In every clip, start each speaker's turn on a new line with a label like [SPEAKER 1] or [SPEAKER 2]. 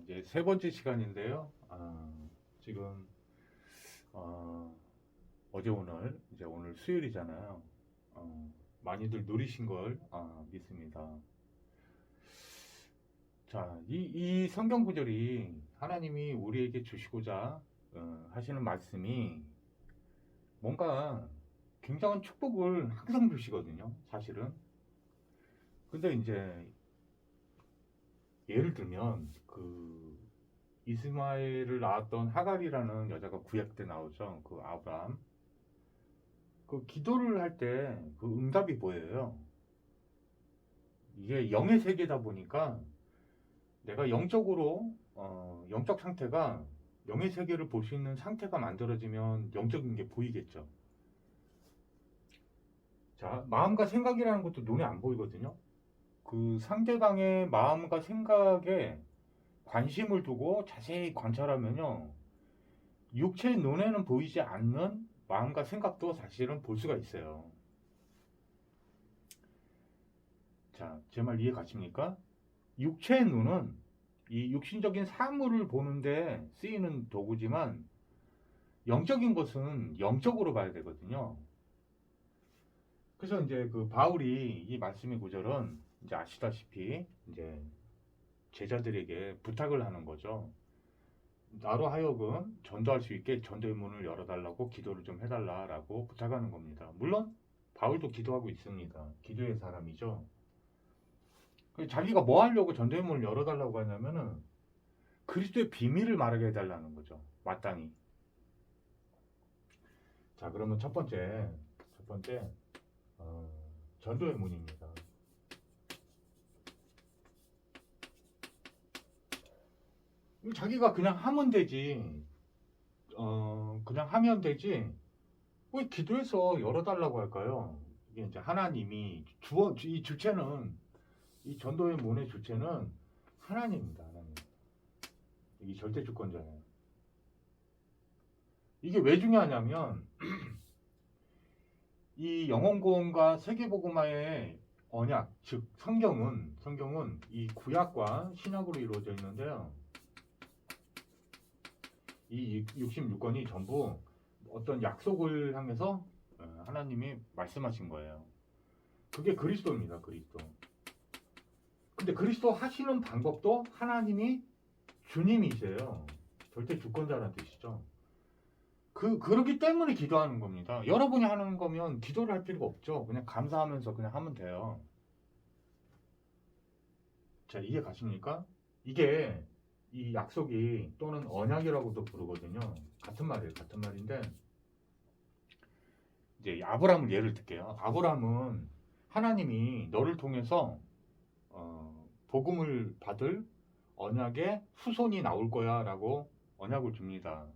[SPEAKER 1] 이제 세 번째 시간인데요. 지금 어제 오늘 이제 오늘 수요일이잖아요. 많이들 누리신 걸 믿습니다. 자, 이 성경 구절이 하나님이 우리에게 주시고자 하시는 말씀이 뭔가 굉장한 축복을 항상 주시거든요. 사실은. 근데 이제 예를 들면 그 이스마엘을 낳았던 하갈이라는 여자가 구약 때 나오죠. 그 아브람. 그 기도를 할 때 그 응답이 보여요. 이게 영의 세계다 보니까 내가 영적으로 영적 상태가 영의 세계를 볼 수 있는 상태가 만들어지면 영적인 게 보이겠죠. 자, 마음과 생각이라는 것도 눈에 안 보이거든요. 그 상대방의 마음과 생각에 관심을 두고 자세히 관찰하면요. 육체의 눈에는 보이지 않는 마음과 생각도 사실은 볼 수가 있어요. 자, 제 말 이해 가십니까? 육체의 눈은 이 육신적인 사물을 보는데 쓰이는 도구지만 영적인 것은 영적으로 봐야 되거든요. 그래서 이제 그 바울이 이 말씀의 구절은 이제 아시다시피 이제 제자들에게 부탁을 하는 거죠. 나로 하여금 전도할 수 있게 전도의 문을 열어달라고 기도를 좀 해달라라고 부탁하는 겁니다. 물론 바울도 기도하고 있습니다. 기도의 사람이죠. 자기가 뭐 하려고 전도의 문을 열어달라고 하냐면은 그리스도의 비밀을 말하게 해달라는 거죠. 마땅히. 자, 그러면 첫 번째 어, 전도의 문입니다. 자기가 그냥 하면 되지. 그냥 하면 되지. 왜 기도해서 열어달라고 할까요? 이게 이제 하나님이 이 주체는 이 전도의 문의 주체는 하나님입니다. 하나님. 이게 절대 주권자예요. 이게 왜 중요하냐면 이 영혼구원과 세계복음화의 언약, 즉 성경은 이 구약과 신약으로 이루어져 있는데요. 이 66권이 전부 어떤 약속을 향해서 하나님이 말씀하신 거예요. 그게 그리스도입니다. 그리스도. 근데 그리스도 하시는 방법도 하나님이 주님이세요. 절대 주권자라는 뜻이죠. 그러기 때문에 기도하는 겁니다. 여러분이 하는 거면 기도를 할 필요가 없죠. 그냥 감사하면서 그냥 하면 돼요. 자, 이해 가십니까? 이게 이 약속이 또는 언약이라고도 부르거든요. 같은 말이에요. 같은 말인데 이제 아브라함을 예를 들게요. 아브라함은 하나님이 너를 통해서 복음을 받을 언약의 후손이 나올 거야라고 언약을 줍니다.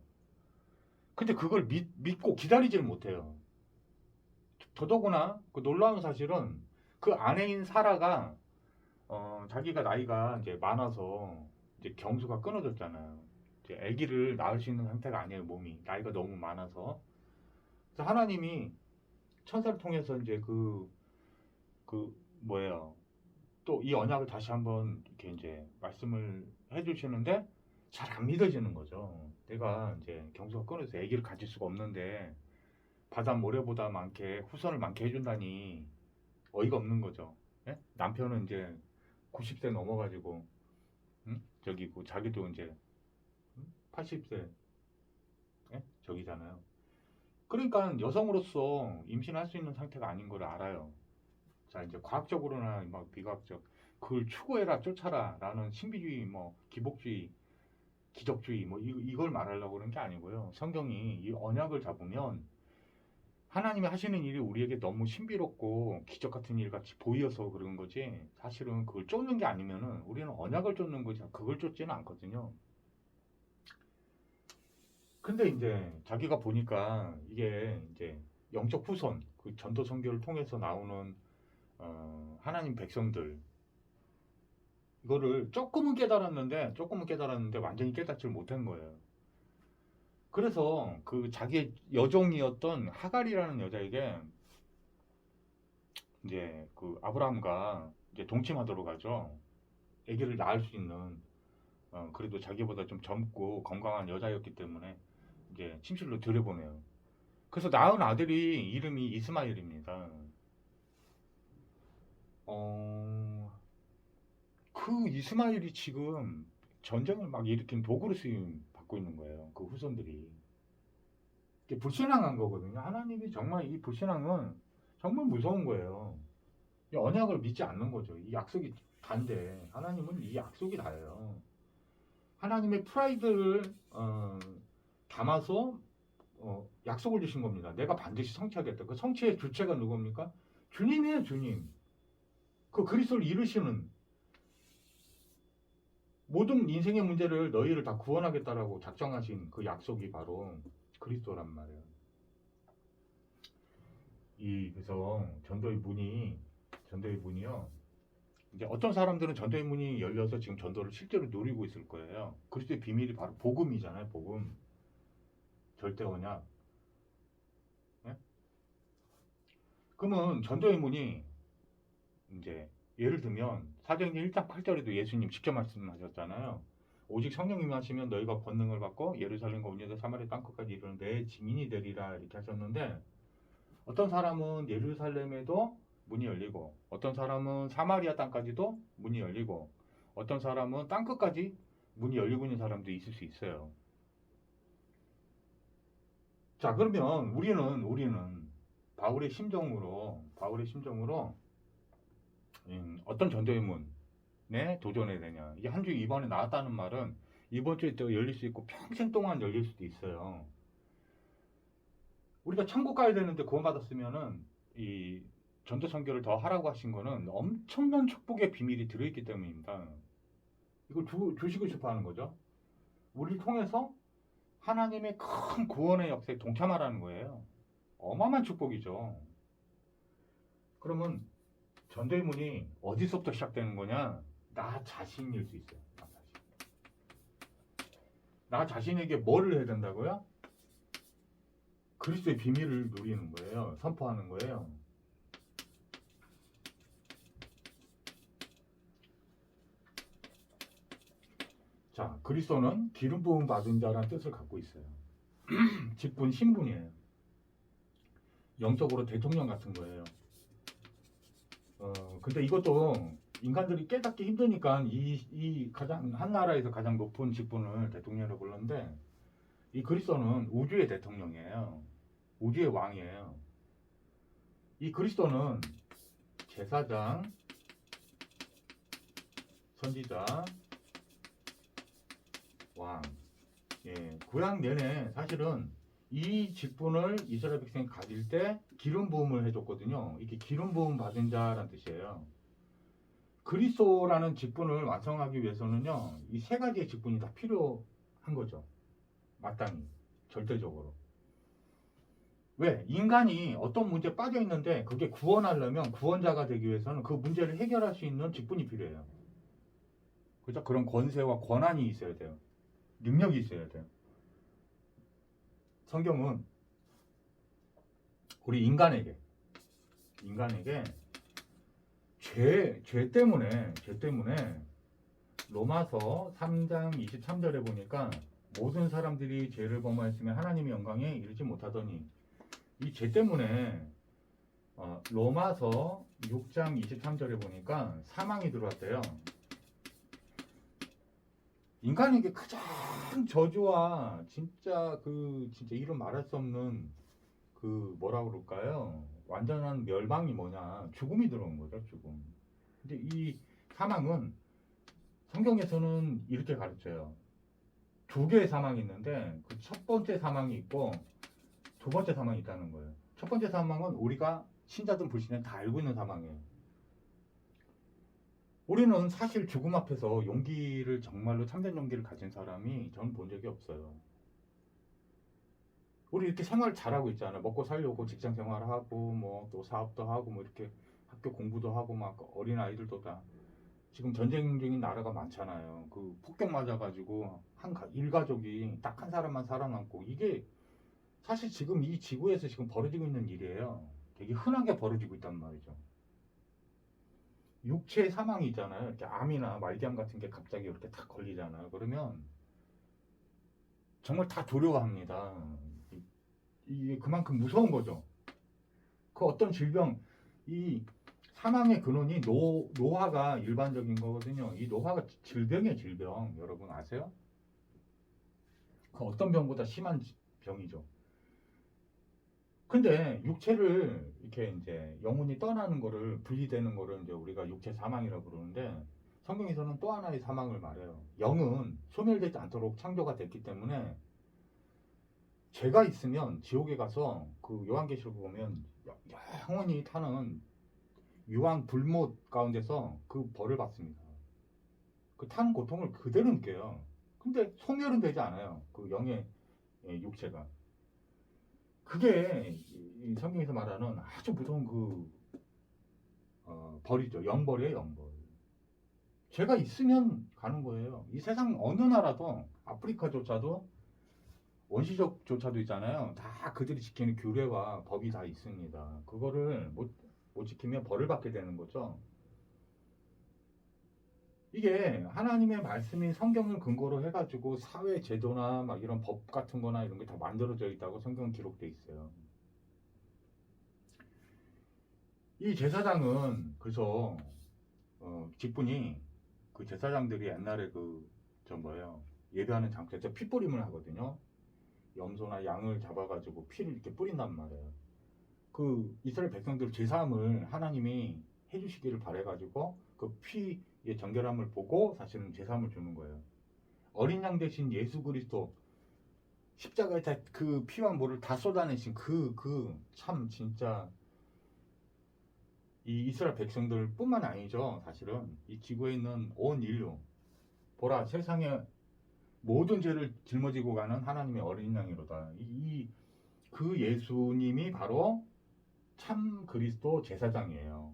[SPEAKER 1] 근데 그걸 믿고 기다리지를 못해요. 더더구나 그 놀라운 사실은 그 아내인 사라가 자기가 나이가 이제 많아서 이제 경수가 끊어졌잖아요. 이제 아기를 낳을 수 있는 상태가 아니에요. 몸이 나이가 너무 많아서. 그래서 하나님이 천사를 통해서 이제 그 뭐예요? 또 이 언약을 다시 한번 이렇게 이제 말씀을 해주시는데 잘 안 믿어지는 거죠. 내가 이제 경수가 끊어져서 아기를 가질 수가 없는데 바다 모래보다 많게 후손을 많게 해준다니 어이가 없는 거죠. 예? 남편은 이제 90세 넘어가지고 저기고 자기도 이제 80세 저기잖아요. 그러니까 여성으로서 임신할 수 있는 상태가 아닌 걸 알아요. 자, 이제 과학적으로나 막 비과학적 그걸 추구해라 쫓아라라는 신비주의 뭐 기복주의 기적주의 뭐 이걸 말하려고 그런 게 아니고요. 성경이 이 언약을 잡으면 하나님이 하시는 일이 우리에게 너무 신비롭고 기적 같은 일 같이 보여서 그런 거지. 사실은 그걸 쫓는 게 아니면은 우리는 언약을 쫓는 거지 그걸 쫓지는 않거든요. 근데 이제 자기가 보니까 이게 이제 영적 후손 그 전도 선교를 통해서 나오는 하나님 백성들 이거를 조금은 깨달았는데 완전히 깨닫지를 못한 거예요. 그래서 그 자기의 여종이었던 하갈이라는 여자에게 이제 그 아브라함과 이제 동침하도록 하죠. 아기를 낳을 수 있는. 그래도 자기보다 좀 젊고 건강한 여자였기 때문에 이제 침실로 들여보내요. 그래서 낳은 아들이 이름이 이스마일입니다. 어, 그 이스마일이 지금 전쟁을 막 일으킨 도구로 쓰임 받고 있는 거예요. 그 후손들이. 이게 불신앙한 거거든요. 하나님이 정말 이 불신앙은 정말 무서운 거예요. 이 언약을 믿지 않는 거죠. 이 약속이 단데 하나님은 이 약속이 다예요. 하나님의 프라이드를 담아서 약속을 주신 겁니다. 내가 반드시 성취하겠다. 그 성취의 주체가 누굽니까? 주님이에요, 주님. 그 그리스도를 이루시는 모든 인생의 문제를 너희를 다 구원하겠다라고 작정하신 그 약속이 바로 그리스도란 말이에요. 그래서 전도의 문이요. 이제 어떤 사람들은 전도의 문이 열려서 지금 전도를 실제로 누리고 있을 거예요. 그리스도의 비밀이 바로 복음이잖아요, 복음. 절대 언약. 예? 그러면 전도의 문이 이제 예를 들면 사도행전 1장 8절에도 예수님 직접 말씀하셨잖아요. 오직 성령님이 하시면 너희가 권능을 받고 예루살렘과 온 유다 사마리아 땅끝까지 이르는 내 증인이 되리라 이렇게 하셨는데 어떤 사람은 예루살렘에도 문이 열리고 어떤 사람은 사마리아 땅까지도 문이 열리고 어떤 사람은 땅끝까지 문이 열리고 있는 사람도 있을 수 있어요. 자, 그러면 우리는 바울의 심정으로 어떤 전도의 문에 도전해야 되냐. 이게 한 주 이번에 나왔다는 말은 이번 주에 또 열릴 수 있고 평생 동안 열릴 수도 있어요. 우리가 천국 가야 되는데 구원받았으면은 이 전도 선교를 더 하라고 하신 거는 엄청난 축복의 비밀이 들어있기 때문입니다. 이걸 주시고 싶어 하는 거죠. 우리를 통해서 하나님의 큰 구원의 역사에 동참하라는 거예요. 어마어마한 축복이죠. 그러면 전도의 문이 어디서부터 시작되는 거냐? 나 자신일 수 있어요. 나 자신에게 뭐를 해야 된다고요? 그리스도의 비밀을 누리는 거예요. 선포하는 거예요. 자, 그리스도는 기름 부음 받은 자라는 뜻을 갖고 있어요. 직분 신분이에요. 영적으로 대통령 같은 거예요. 근데 이것도 인간들이 깨닫기 힘드니까 이 가장 한 나라에서 가장 높은 직분을 대통령이라고 불렀는데 이 그리스도는 우주의 대통령이에요. 우주의 왕이에요. 이 그리스도는 제사장, 선지자, 왕. 예, 구약 내내 사실은 이 직분을 이스라엘 백성이 가질 때 기름 부음을 해줬거든요. 이게 기름 부음 받은 자란 뜻이에요. 그리스도라는 직분을 완성하기 위해서는요, 이 세 가지의 직분이 다 필요한 거죠. 마땅히, 절대적으로. 왜? 인간이 어떤 문제에 빠져 있는데 그게 구원하려면 구원자가 되기 위해서는 그 문제를 해결할 수 있는 직분이 필요해요. 그죠? 그런 권세와 권한이 있어야 돼요. 능력이 있어야 돼요. 성경은 우리 인간에게 죄 때문에 로마서 3장 23절에 보니까 모든 사람들이 죄를 범하였으면 하나님의 영광에 이르지 못하더니 이 죄 때문에 로마서 6장 23절에 보니까 사망이 들어왔대요. 인간에게 가장 저주와 진짜 이름 말할 수 없는 뭐라 그럴까요? 완전한 멸망이 뭐냐? 죽음이 들어온 거죠, 죽음. 근데 이 사망은 성경에서는 이렇게 가르쳐요. 두 개의 사망이 있는데 그 첫 번째 사망이 있고 두 번째 사망이 있다는 거예요. 첫 번째 사망은 우리가 신자든 불신자든 다 알고 있는 사망이에요. 우리는 사실 죽음 앞에서 정말로 참된 용기를 가진 사람이 전 본 적이 없어요. 우리 이렇게 생활 잘하고 있잖아요. 먹고 살려고 직장 생활하고 뭐 또 사업도 하고 뭐 이렇게 학교 공부도 하고 막 어린 아이들도 다 지금 전쟁 중인 나라가 많잖아요. 그 폭격 맞아가지고 일가족이 딱 한 사람만 살아남고 이게 사실 지금 이 지구에서 지금 벌어지고 있는 일이에요. 되게 흔하게 벌어지고 있단 말이죠. 육체 사망이 있잖아요. 이렇게 암이나 말기암 같은 게 갑자기 이렇게 탁 걸리잖아요. 그러면 정말 다 두려워합니다. 이게 그만큼 무서운 거죠. 그 어떤 질병, 이 사망의 근원이 노화가 일반적인 거거든요. 이 노화가 질병이에요, 질병. 여러분 아세요? 그 어떤 병보다 심한 병이죠. 근데 육체를 이렇게 이제 영혼이 떠나는 거를 분리되는 거를 이제 우리가 육체 사망이라고 그러는데 성경에서는 또 하나의 사망을 말해요. 영은 소멸되지 않도록 창조가 됐기 때문에 죄가 있으면 지옥에 가서 그 요한계시록 보면 영원히 타는 유황 불못 가운데서 그 벌을 받습니다. 그 타는 고통을 그대로 느껴요. 근데 소멸은 되지 않아요. 그 영의 육체가. 그게 이 성경에서 말하는 아주 무서운 그 벌이죠. 영벌이에요, 영벌. 죄가 있으면 가는 거예요. 이 세상 어느 나라도 아프리카조차도 원시적조차도 있잖아요. 다 그들이 지키는 규례와 법이 다 있습니다. 그거를 못 지키면 벌을 받게 되는 거죠. 이게 하나님의 말씀인 성경을 근거로 해가지고 사회 제도나 막 이런 법 같은 거나 이런 게 다 만들어져 있다고 성경은 기록돼 있어요. 이 제사장은 그래서 직분이 그 제사장들이 옛날에 저 뭐예요 예배하는 장소에서 피뿌림을 하거든요. 염소나 양을 잡아가지고 피를 이렇게 뿌린단 말이에요. 그 이스라엘 백성들 제사함을 하나님이 해주시기를 바래가지고 그 피의 정결함을 보고 사실은 제사함을 주는 거예요. 어린 양 대신 예수 그리스도 십자가에 다 그 피와 물을 다 쏟아내신 참 진짜 이 이스라엘 백성들 뿐만 아니죠. 사실은 이 지구에 있는 온 인류 보라 세상에 모든 죄를 짊어지고 가는 하나님의 어린 양이로다. 그 예수님이 바로 참 그리스도 제사장이에요.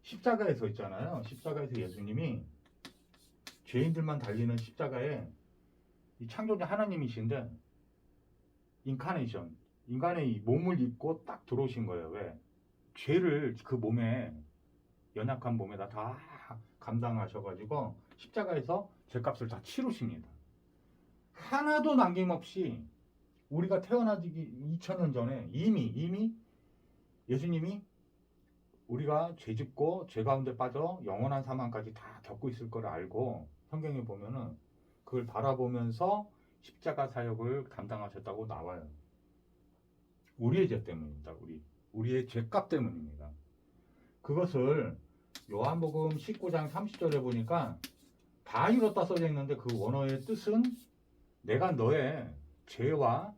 [SPEAKER 1] 십자가에 서 있잖아요. 십자가에서 예수님이 죄인들만 달리는 십자가에 이 창조자 하나님이신데 인카네이션 인간의 몸을 입고 딱 들어오신 거예요. 왜? 죄를 그 몸에 연약한 몸에다 다 감당하셔가지고 십자가에서 죄값을 다 치르십니다. 하나도 남김없이 우리가 태어나기 2000년 전에 이미 예수님이 우리가 죄짓고 죄 가운데 빠져 영원한 사망까지 다 겪고 있을 걸 알고 성경에 보면은 그걸 바라보면서 십자가 사역을 감당하셨다고 나와요. 우리의 죄 때문입니다. 우리의 죄값 때문입니다. 그것을 요한복음 19장 30절에 보니까 다 이뤘다 써져 있는데 그 원어의 뜻은 내가 너의 죄와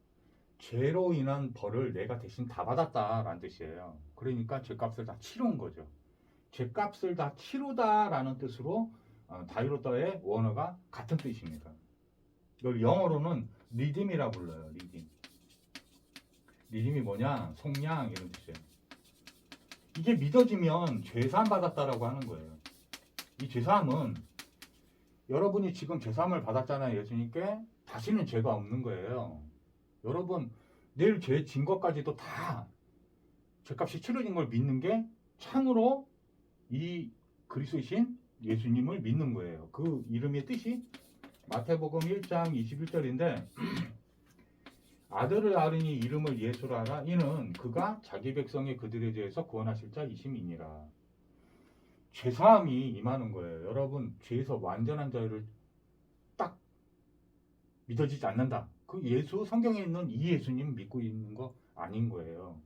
[SPEAKER 1] 죄로 인한 벌을 내가 대신 다 받았다라는 뜻이에요. 그러니까 죄값을 다 치러온 거죠. 죄값을 다 치르다라는 뜻으로 다 이뤘다의 원어가 같은 뜻입니다. 이걸 영어로는 리딤이라 불러요. 리딤. 리딤이 뭐냐? 속량 이런 뜻이에요. 이게 믿어지면 죄사함 받았다라고 하는 거예요. 이 죄사함은 여러분이 지금 죄사함을 받았잖아요. 예수님께 다시는 죄가 없는 거예요. 여러분 내일 죄 진 것까지도 다 죄값이 치러진 걸 믿는 게 참으로 이 그리스도이신 예수님을 믿는 거예요. 그 이름의 뜻이 마태복음 1장 21절인데 아들을 아르니 이름을 예수라 하라. 이는 그가 자기 백성의 그들에 대해서 구원하실 자이심이니라. 죄사함이 임하는 거예요. 여러분 죄에서 완전한 자유를 딱 믿어지지 않는다. 그 예수 성경에 있는 이 예수님 믿고 있는 거 아닌 거예요.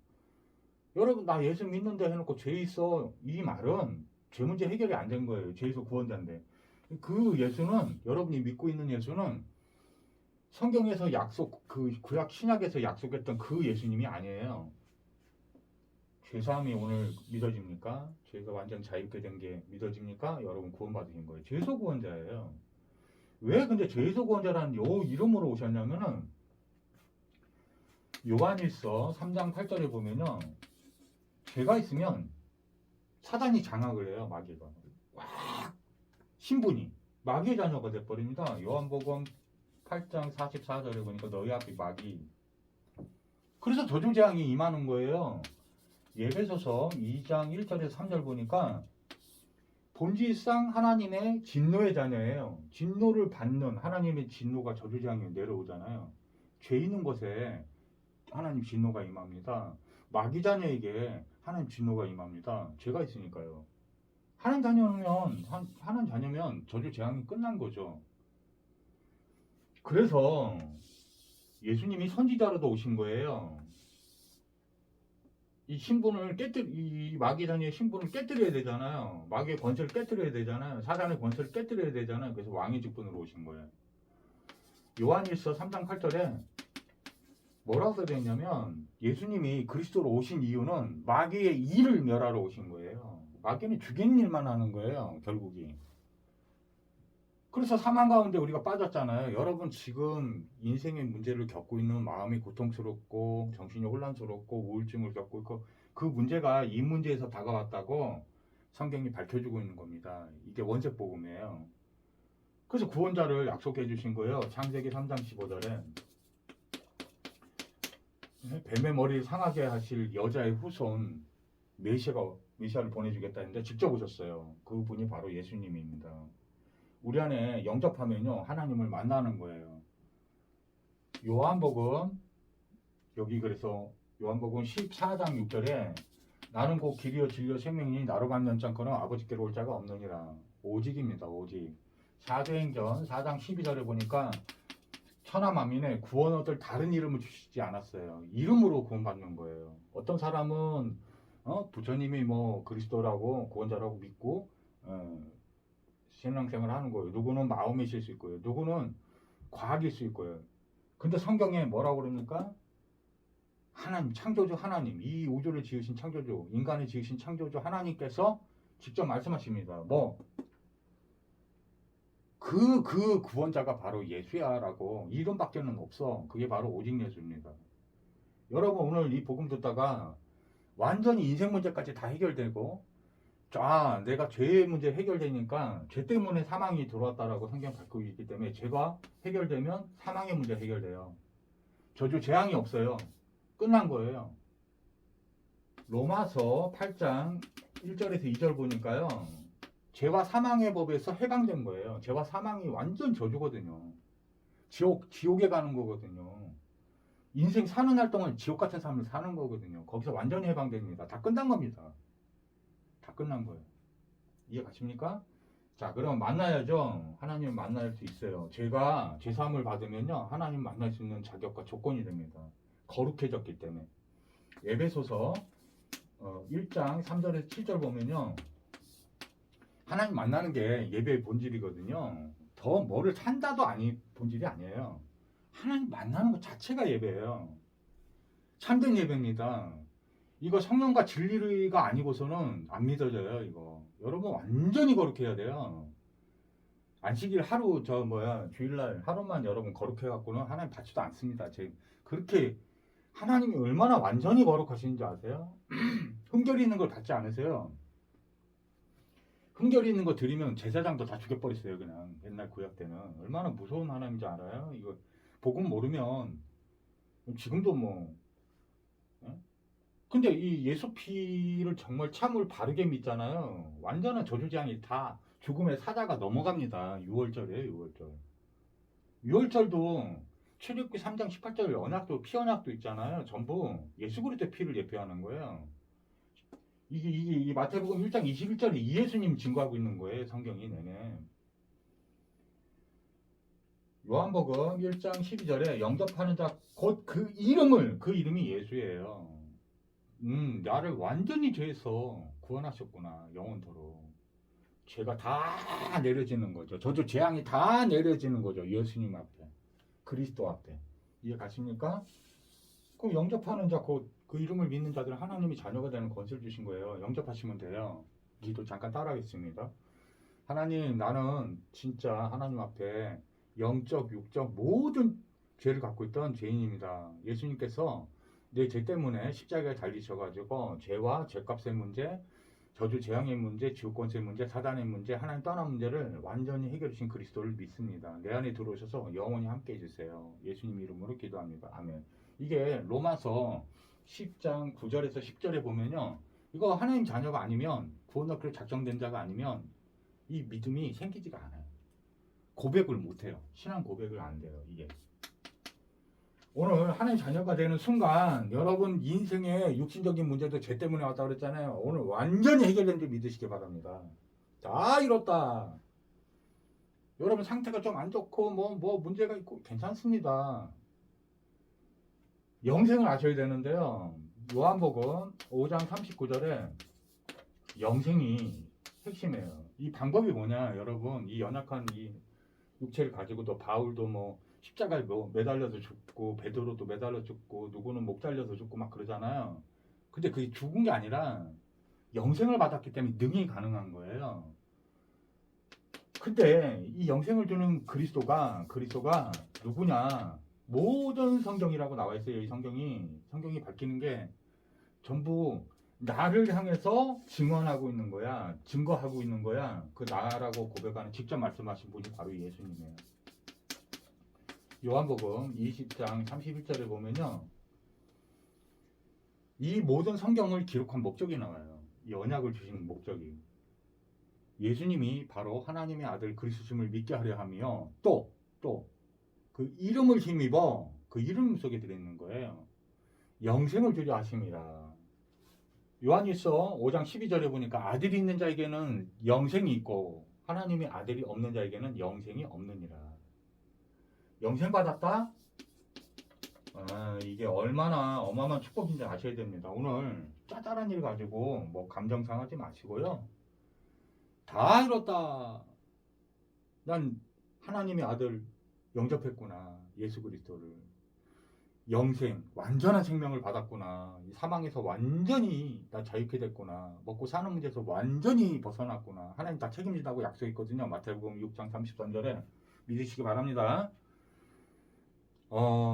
[SPEAKER 1] 여러분 나 예수 믿는데 해놓고 죄 있어 이 말은 죄 문제 해결이 안 된 거예요. 죄에서 구원자인데 그 예수는 여러분이 믿고 있는 예수는 성경에서 그 구약 신약에서 약속했던 그 예수님이 아니에요. 죄사함이 오늘 믿어집니까? 죄가 완전 자유케 된 게 믿어집니까? 여러분 구원받으신 거예요. 죄소 구원자예요. 왜 근데 죄소 구원자라는 요 이름으로 오셨냐면은 요한일서 3장 8절에 보면요. 죄가 있으면 사단이 장악을 해요. 마귀가. 꽉 신분이 마귀의 자녀가 돼버립니다. 요한복음 8장 44절에 보니까 너희 앞이 마귀. 그래서 저주재앙이 임하는 거예요. 예배소서 2장 1절에서 3절 보니까 본질상 하나님의 진노의 자녀예요. 진노를 받는 하나님의 진노가 저주재앙에 내려오잖아요. 죄 있는 것에 하나님 진노가 임합니다. 마귀 자녀에게 하나님 진노가 임합니다. 죄가 있으니까요. 하나님 자녀면 저주 재앙이 끝난 거죠. 그래서 예수님이 선지자로도 오신 거예요. 이 마귀 자녀의 신분을 깨뜨려야 되잖아요. 마귀의 권세를 깨뜨려야 되잖아요. 사단의 권세를 깨뜨려야 되잖아요. 그래서 왕의 직분으로 오신 거예요. 요한일서 3장 8절에 뭐라고 써져 있냐면 예수님이 그리스도로 오신 이유는 마귀의 일을 멸하러 오신 거예요. 마귀는 죽이는 일만 하는 거예요. 결국이. 그래서 사망 가운데 우리가 빠졌잖아요. 여러분 지금 인생의 문제를 겪고 있는 마음이 고통스럽고 정신이 혼란스럽고 우울증을 겪고 있고 그 문제가 이 문제에서 다가왔다고 성경이 밝혀주고 있는 겁니다. 이게 원색복음이에요. 그래서 구원자를 약속해 주신 거예요. 창세기 3장 15절에 뱀의 머리를 상하게 하실 여자의 후손 메시아를 보내주겠다 했는데 직접 오셨어요. 그분이 바로 예수님입니다. 우리 안에 영접하면요 하나님을 만나는 거예요. 요한복음 그래서 요한복음 14장 6절에 나는 곧 길이요 진리요 생명이니 나로 만난 않고는 아버지께로 올 자가 없느니라. 오직입니다. 오직. 사도행전 4장 12절에 보니까 천하 만민에 구원 얻을 다른 이름을 주시지 않았어요. 이름으로 구원받는 거예요. 어떤 사람은 부처님이 그리스도라고 구원자라고 믿고 신앙생활을 하는 거예요. 누구는 마음이실 수 있고요. 누구는 과학일 수 있고요. 근데 성경에 뭐라고 그럽니까? 하나님, 창조주 하나님, 이 우주를 지으신 창조주, 인간을 지으신 창조주 하나님께서 직접 말씀하십니다. 그 구원자가 바로 예수야라고. 이름밖에는 없어. 그게 바로 오직 예수입니다. 여러분 오늘 이 복음 듣다가 완전히 인생 문제까지 다 해결되고 내가 죄의 문제 해결되니까 죄 때문에 사망이 들어왔다라고 성경 밝히고 있기 때문에 죄가 해결되면 사망의 문제 해결돼요. 저주 재앙이 없어요. 끝난 거예요. 로마서 8장 1절에서 2절 보니까요. 죄와 사망의 법에서 해방된 거예요. 죄와 사망이 완전 저주거든요. 지옥에 가는 거거든요. 인생 사는 날 동안 지옥 같은 삶을 사는 거거든요. 거기서 완전히 해방됩니다. 다 끝난 겁니다. 다 끝난 거예요. 이해 가십니까? 자, 그럼 만나야죠. 하나님을 만날 수 있어요. 제가 죄사함을 받으면요. 하나님 만날 수 있는 자격과 조건이 됩니다. 거룩해졌기 때문에. 에베소서 1장 3절에서 7절 보면요. 하나님 만나는 게 예배의 본질이거든요. 더 뭐를 찬다도 본질이 아니에요. 하나님 만나는 것 자체가 예배예요. 참된 예배입니다. 이거 성령과 진리가 아니고서는 안 믿어져요. 이거 여러분 완전히 거룩해야 돼요. 안식일 하루 주일날 하루만 여러분 거룩해 갖고는 하나님 받지도 않습니다. 그렇게 하나님이 얼마나 완전히 거룩하신지 아세요? 흠결이 있는 걸 받지 않으세요? 흠결이 있는 거 드리면 제사장도 다 죽여버렸어요. 그냥 옛날 구약 때는 얼마나 무서운 하나님인지 알아요? 이거 복음 모르면 지금도 근데 이 예수 피를 정말 참을 바르게 믿잖아요. 완전한 저주재앙이 다 죽음의 사자가 넘어갑니다. 6월절이에요. 6월절. 6월절도 출애굽기 3장 18절 언약도 피 언약도 있잖아요. 전부 예수 그리스도의 피를 예표하는 거예요. 이게 마태복음 1장 21절에 이 예수님 증거하고 있는 거예요. 성경이 내내. 요한복음 1장 12절에 영접하는 자 곧 그 이름이 예수예요. 나를 완전히 죄에서 구원하셨구나. 영원토록. 죄가 다 내려지는 거죠. 저주 재앙이 다 내려지는 거죠. 예수님 앞에. 그리스도 앞에. 이해 가십니까? 그럼 영접하는 자, 그 이름을 믿는 자들은 하나님이 자녀가 되는 권세를 주신 거예요. 영접하시면 돼요. 기도 잠깐 따라하겠습니다. 하나님, 나는 진짜 하나님 앞에 영적, 육적 모든 죄를 갖고 있던 죄인입니다. 예수님께서 내 죄 때문에 십자가에 달리셔가지고 죄와 죄값의 문제, 저주 재앙의 문제, 지옥권세의 문제, 사단의 문제, 하나님 떠난 문제를 완전히 해결해 주신 그리스도를 믿습니다. 내 안에 들어오셔서 영원히 함께 해주세요. 예수님 이름으로 기도합니다. 아멘. 이게 로마서 10장 9절에서 10절에 보면요. 이거 하나님 자녀가 아니면 구원 얻기로 작정된 자가 아니면 이 믿음이 생기지가 않아요. 고백을 못해요. 신앙 고백을 안 돼요. 이게 오늘 하나님 자녀가 되는 순간 여러분 인생의 육신적인 문제도 죄 때문에 왔다 그랬잖아요. 오늘 완전히 해결된 줄 믿으시기 바랍니다. 다 이뤘다. 여러분 상태가 좀 안 좋고 뭐 문제가 있고 괜찮습니다. 영생을 아셔야 되는데요. 요한복음 5장 39절에 영생이 핵심이에요. 이 방법이 뭐냐, 여러분. 이 연약한 이 육체를 가지고도 바울도 뭐 십자가에 뭐 매달려서 죽고 베드로도 매달려 죽고 누구는 목 잘려서 죽고 막 그러잖아요. 근데 그게 죽은 게 아니라 영생을 받았기 때문에 능히 가능한 거예요. 근데 이 영생을 주는 그리스도가 누구냐? 모든 성경이라고 나와 있어요. 이 성경이 밝히는 게 전부 나를 향해서 증언하고 있는 거야. 증거하고 있는 거야. 그 나라고 고백하는 직접 말씀하신 분이 바로 예수님이에요. 요한복음 20장 31절에 보면요. 이 모든 성경을 기록한 목적이 나와요. 이 언약을 주신 목적이. 예수님이 바로 하나님의 아들 그리스도심을 믿게 하려 하며 또 그 이름을 힘입어 그 이름 속에 들어있는 거예요. 영생을 주려 하심이라. 요한일서 5장 12절에 보니까 아들이 있는 자에게는 영생이 있고 하나님의 아들이 없는 자에게는 영생이 없느니라. 영생 받았다? 이게 얼마나 어마어마한 축복인지 아셔야 됩니다. 오늘 짜잘한 일 가지고 뭐 감정 상하지 마시고요. 다 이뤘다. 난 하나님의 아들 영접했구나. 예수 그리스도를. 영생, 완전한 생명을 받았구나. 사망에서 완전히 나 자유케 됐구나. 먹고 사는 문제에서 완전히 벗어났구나. 하나님 다 책임진다고 약속했거든요. 마태복음 6장 33절에 믿으시기 바랍니다.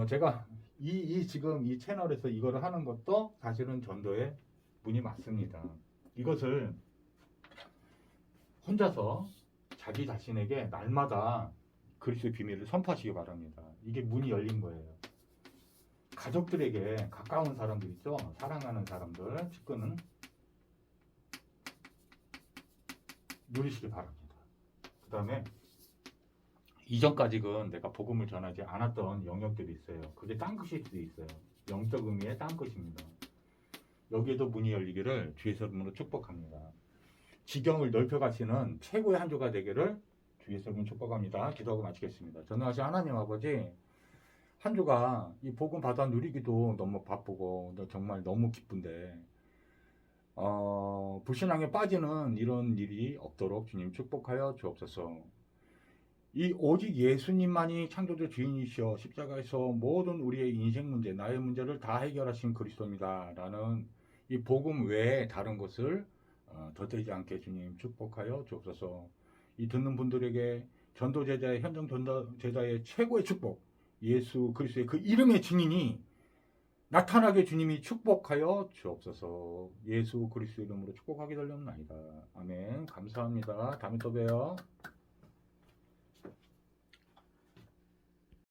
[SPEAKER 1] 제가 지금 이 채널에서 이거를 하는 것도 사실은 전도의 문이 맞습니다. 이것을 혼자서 자기 자신에게 날마다 그리스도의 비밀을 선포하시기 바랍니다. 이게 문이 열린 거예요. 가족들에게 가까운 사람들 있죠? 사랑하는 사람들, 측근은 누리시기 바랍니다. 그 다음에 이전까지는 내가 복음을 전하지 않았던 영역들이 있어요. 그게 땅끝일 수도 있어요. 영적 의미의 땅끝입니다. 여기에도 문이 열리기를 주의 이름으로 축복합니다. 지경을 넓혀가시는 최고의 한 주가 되기를 주의 이름으로 축복합니다. 기도하고 마치겠습니다. 전능하신 하나님 아버지, 한 주가 이 복음 받아 누리기도 너무 바쁘고 정말 너무 기쁜데 불신앙에 빠지는 이런 일이 없도록 주님 축복하여 주옵소서. 이 오직 예수님만이 창조주 주인이시여 십자가에서 모든 우리의 인생 문제, 나의 문제를 다 해결하신 그리스도입니다. 라는 이 복음 외에 다른 것을 덧대지 않게 주님 축복하여 주옵소서. 이 듣는 분들에게 전도 제자의 현장 전도 제자의 최고의 축복, 예수 그리스도의 그 이름의 증인이 나타나게 주님이 축복하여 주옵소서. 예수 그리스도 이름으로 축복하게 되려나이다. 아멘. 감사합니다. 다음에 또 봬요.